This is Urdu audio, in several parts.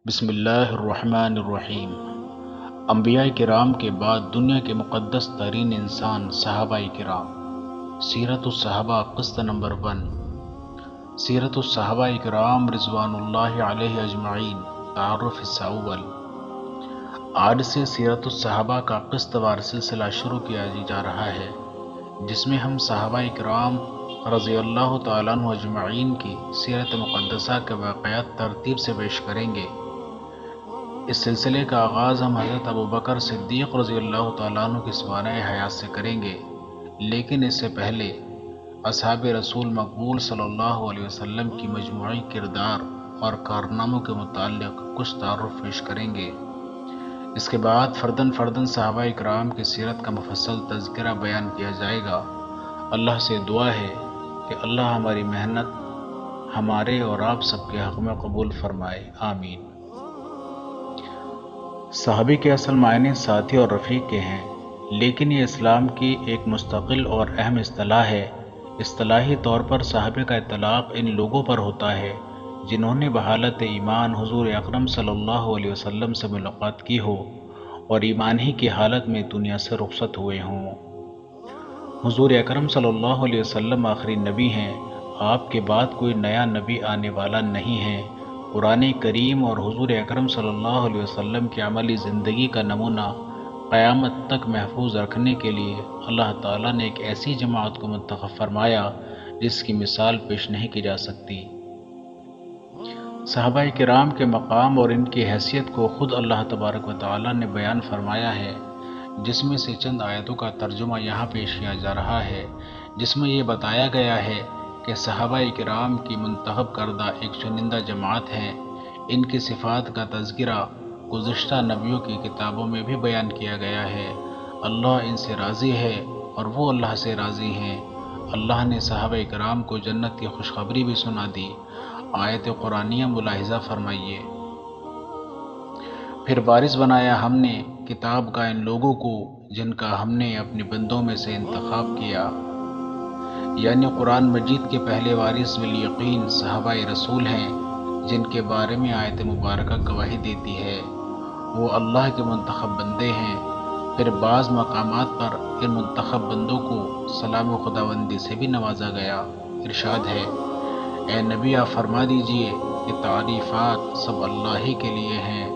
بسم اللہ الرحمن الرحیم۔ انبیاء کرام کے بعد دنیا کے مقدس ترین انسان صحابہ کرام۔ سیرت الصحابہ قسط نمبر 1۔ سیرت الصحابہ کرام رضوان اللہ علیہ اجمعین، تعارف حصہ اول۔ آج سے سیرت الصحابہ کا قسط وار سلسلہ شروع کیا جا رہا ہے، جس میں ہم صحابہ کرام رضی اللہ تعالیٰ عنہ اجمعین کی سیرت مقدسہ کے واقعات ترتیب سے پیش کریں گے۔ اس سلسلے کا آغاز ہم حضرت ابوبکر صدیق رضی اللہ تعالیٰ عنہ کی سوانح حیات سے کریں گے، لیکن اس سے پہلے اصحاب رسول مقبول صلی اللہ علیہ وسلم کی مجموعی کردار اور کارناموں کے متعلق کچھ تعارف پیش کریں گے۔ اس کے بعد فرداً صحابہ اکرام کی سیرت کا مفصل تذکرہ بیان کیا جائے گا۔ اللہ سے دعا ہے کہ اللہ ہماری محنت ہمارے اور آپ سب کے حق میں قبول فرمائے، آمین۔ صحابی کے اصل معنی ساتھی اور رفیق کے ہیں، لیکن یہ اسلام کی ایک مستقل اور اہم اصطلاح ہے۔ اصطلاحی طور پر صحابہ کا اطلاق ان لوگوں پر ہوتا ہے جنہوں نے بحالت ایمان حضور اکرم صلی اللہ علیہ وسلم سے ملاقات کی ہو اور ایمان ہی کی حالت میں دنیا سے رخصت ہوئے ہوں۔ حضور اکرم صلی اللہ علیہ وسلم آخری نبی ہیں، آپ کے بعد کوئی نیا نبی آنے والا نہیں ہے۔ قرآن کریم اور حضور اکرم صلی اللہ علیہ وسلم کی عملی زندگی کا نمونہ قیامت تک محفوظ رکھنے کے لیے اللہ تعالیٰ نے ایک ایسی جماعت کو منتخب فرمایا جس کی مثال پیش نہیں کی جا سکتی۔ صحابہ کرام کے مقام اور ان کی حیثیت کو خود اللہ تبارک و تعالیٰ نے بیان فرمایا ہے، جس میں سے چند آیتوں کا ترجمہ یہاں پیش کیا جا رہا ہے، جس میں یہ بتایا گیا ہے کہ صحابہ کرام کی منتخب کردہ ایک چنندہ جماعت ہے۔ ان کی صفات کا تذکرہ گزشتہ نبیوں کی کتابوں میں بھی بیان کیا گیا ہے۔ اللہ ان سے راضی ہے اور وہ اللہ سے راضی ہیں۔ اللہ نے صحابہ کرام کو جنت کی خوشخبری بھی سنا دی۔ آیت قرآنیہ ملاحظہ فرمائیے۔ پھر وارث بنایا ہم نے کتاب کا ان لوگوں کو جن کا ہم نے اپنے بندوں میں سے انتخاب کیا، یعنی قرآن مجید کے پہلے وارث بالیقین صحابہ رسول ہیں، جن کے بارے میں آیت مبارکہ گواہی دیتی ہے۔ وہ اللہ کے منتخب بندے ہیں۔ پھر بعض مقامات پر ان منتخب بندوں کو سلام و خداوندی سے بھی نوازا گیا۔ ارشاد ہے، اے نبی آپ فرما دیجئے کہ تعریفات سب اللہ ہی کے لیے ہیں،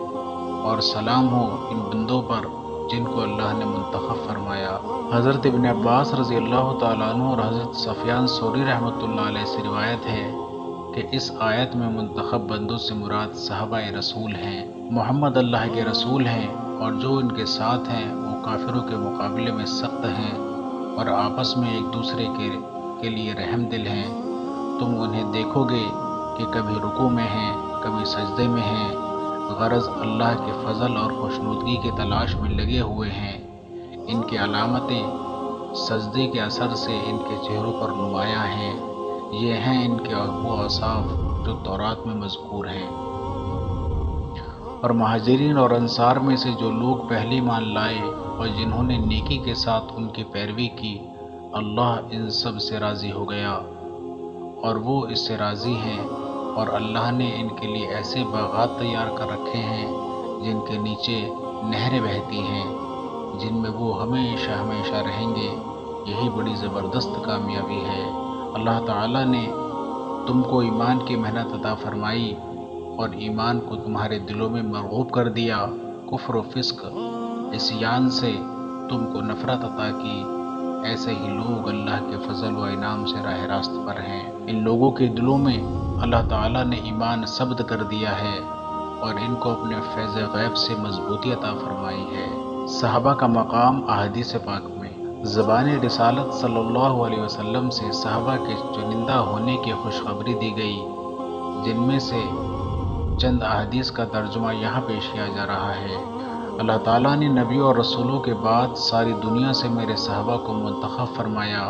اور سلام ہو ان بندوں پر جن کو اللہ نے منتخب فرمایا۔ حضرت ابن عباس رضی اللہ تعالیٰ عنہ اور حضرت سفیان ثوری رحمۃ اللہ علیہ سے روایت ہے کہ اس آیت میں منتخب بندوں سے مراد صحابہ رسول ہیں۔ محمد اللہ کے رسول ہیں اور جو ان کے ساتھ ہیں وہ کافروں کے مقابلے میں سخت ہیں اور آپس میں ایک دوسرے کے لیے رحم دل ہیں۔ تم انہیں دیکھو گے کہ کبھی رکوع میں ہیں، کبھی سجدے میں ہیں، غرض اللہ کے فضل اور خوشنودگی کی تلاش میں لگے ہوئے ہیں۔ ان کی علامتیں سجدے کے اثر سے ان کے چہروں پر نمایاں ہیں۔ یہ ہیں ان کے وہ اوصاف جو تورات میں مذکور ہیں۔ اور مہاجرین اور انصار میں سے جو لوگ پہلے ایمان لائے اور جنہوں نے نیکی کے ساتھ ان کی پیروی کی، اللہ ان سب سے راضی ہو گیا اور وہ اس سے راضی ہیں۔ اور اللہ نے ان کے لیے ایسے باغات تیار کر رکھے ہیں جن کے نیچے نہریں بہتی ہیں، جن میں وہ ہمیشہ رہیں گے۔ یہی بڑی زبردست کامیابی ہے۔ اللہ تعالیٰ نے تم کو ایمان کی محنت عطا فرمائی اور ایمان کو تمہارے دلوں میں مرغوب کر دیا۔ کفر و فسق، عصیان سے تم کو نفرت عطا کی۔ ایسے ہی لوگ اللہ کے فضل و انعام سے راہ راست پر ہیں۔ ان لوگوں کے دلوں میں اللہ تعالیٰ نے ایمان ثبت کر دیا ہے اور ان کو اپنے فیض غیب سے مضبوطی عطا فرمائی ہے۔ صحابہ کا مقام احادیث پاک میں زبان رسالت صلی اللہ علیہ وسلم سے صحابہ کے چنندہ ہونے کی خوشخبری دی گئی، جن میں سے چند احادیث کا ترجمہ یہاں پیش کیا جا رہا ہے۔ اللہ تعالیٰ نے نبیوں اور رسولوں کے بعد ساری دنیا سے میرے صحابہ کو منتخب فرمایا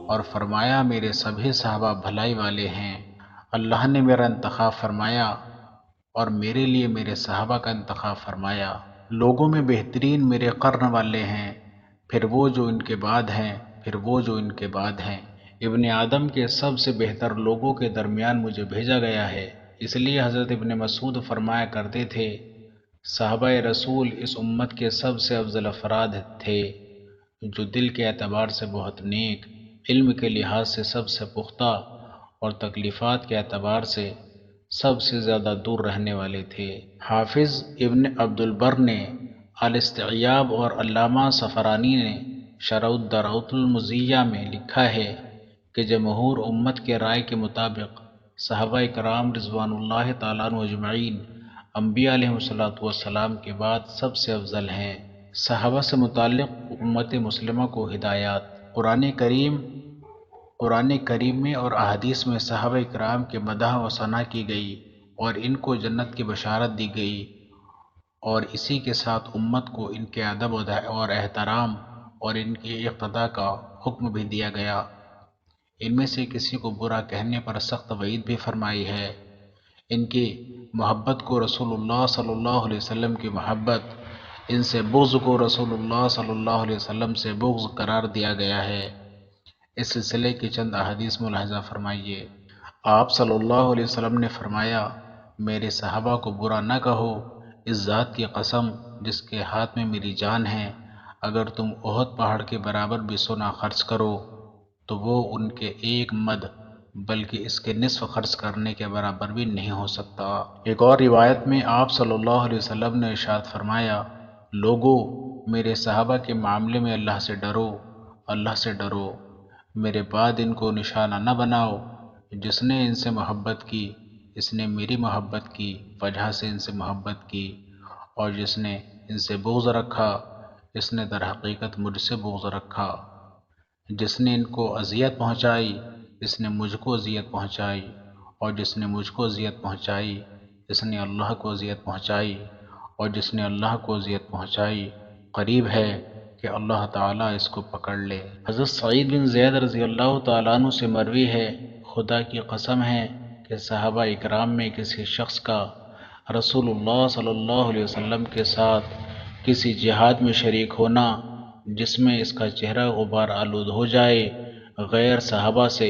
اور فرمایا میرے سبھی صحابہ بھلائی والے ہیں۔ اللہ نے میرا انتخاب فرمایا اور میرے لیے میرے صحابہ کا انتخاب فرمایا۔ لوگوں میں بہترین میرے قرن والے ہیں، پھر وہ جو ان کے بعد ہیں، پھر وہ جو ان کے بعد ہیں۔ ابن آدم کے سب سے بہتر لوگوں کے درمیان مجھے بھیجا گیا ہے، اس لیے حضرت ابن مسعود فرمایا کرتے تھے، صحابہ رسول اس امت کے سب سے افضل افراد تھے، جو دل کے اعتبار سے بہت نیک، علم کے لحاظ سے سب سے پختہ اور تکلیفات کے اعتبار سے سب سے زیادہ دور رہنے والے تھے۔ حافظ ابن عبد البر نے الاستیعاب اور علامہ صفرانی نے شرح الدرۃ المزیہ میں لکھا ہے کہ جمہور امت کے رائے کے مطابق صحابہ کرام رضوان اللہ تعالیٰ عنہ اجمعین انبیاء علیہ السلام کے بعد سب سے افضل ہیں۔ صحابہ سے متعلق امت مسلمہ کو ہدایات۔ قرآن کریم میں اور احادیث میں صحابہ کرام کے مدح و ثنا کی گئی اور ان کو جنت کی بشارت دی گئی، اور اسی کے ساتھ امت کو ان کے ادب اور احترام اور ان کی اقتداء کا حکم بھی دیا گیا۔ ان میں سے کسی کو برا کہنے پر سخت وعید بھی فرمائی ہے۔ ان کی محبت کو رسول اللہ صلی اللہ علیہ وسلم کی محبت، ان سے بغض کو رسول اللہ صلی اللہ علیہ وسلم سے بغض قرار دیا گیا ہے۔ اس سلسلے کی چند احادیث ملاحظہ فرمائیے۔ آپ صلی اللہ علیہ وسلم نے فرمایا، میرے صحابہ کو برا نہ کہو، اس ذات کی قسم جس کے ہاتھ میں میری جان ہے، اگر تم احد پہاڑ کے برابر بھی سونا خرچ کرو تو وہ ان کے ایک مد بلکہ اس کے نصف خرچ کرنے کے برابر بھی نہیں ہو سکتا۔ ایک اور روایت میں آپ صلی اللہ علیہ وسلم نے ارشاد فرمایا، لوگو میرے صحابہ کے معاملے میں اللہ سے ڈرو، اللہ سے ڈرو، میرے بعد ان کو نشانہ نہ بناؤ۔ جس نے ان سے محبت کی، اس نے میری محبت کی وجہ سے ان سے محبت کی، اور جس نے ان سے بغض رکھا، اس نے در حقیقت مجھ سے بغض رکھا۔ جس نے ان کو اذیت پہنچائی، اس نے مجھ کو اذیت پہنچائی، اور جس نے مجھ کو اذیت پہنچائی، اس نے اللہ کو اذیت پہنچائی، اور جس نے اللہ کو اذیت پہنچائی قریب ہے کہ اللہ تعالیٰ اس کو پکڑ لے۔ حضرت سعید بن زید رضی اللہ تعالیٰ عنہ سے مروی ہے، خدا کی قسم ہے کہ صحابہ اکرام میں کسی شخص کا رسول اللہ صلی اللہ علیہ وسلم کے ساتھ کسی جہاد میں شریک ہونا جس میں اس کا چہرہ غبار آلود ہو جائے، غیر صحابہ سے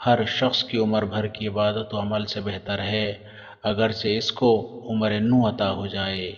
ہر شخص کی عمر بھر کی عبادت و عمل سے بہتر ہے، اگرچہ اس کو عمر نو عطا ہو جائے۔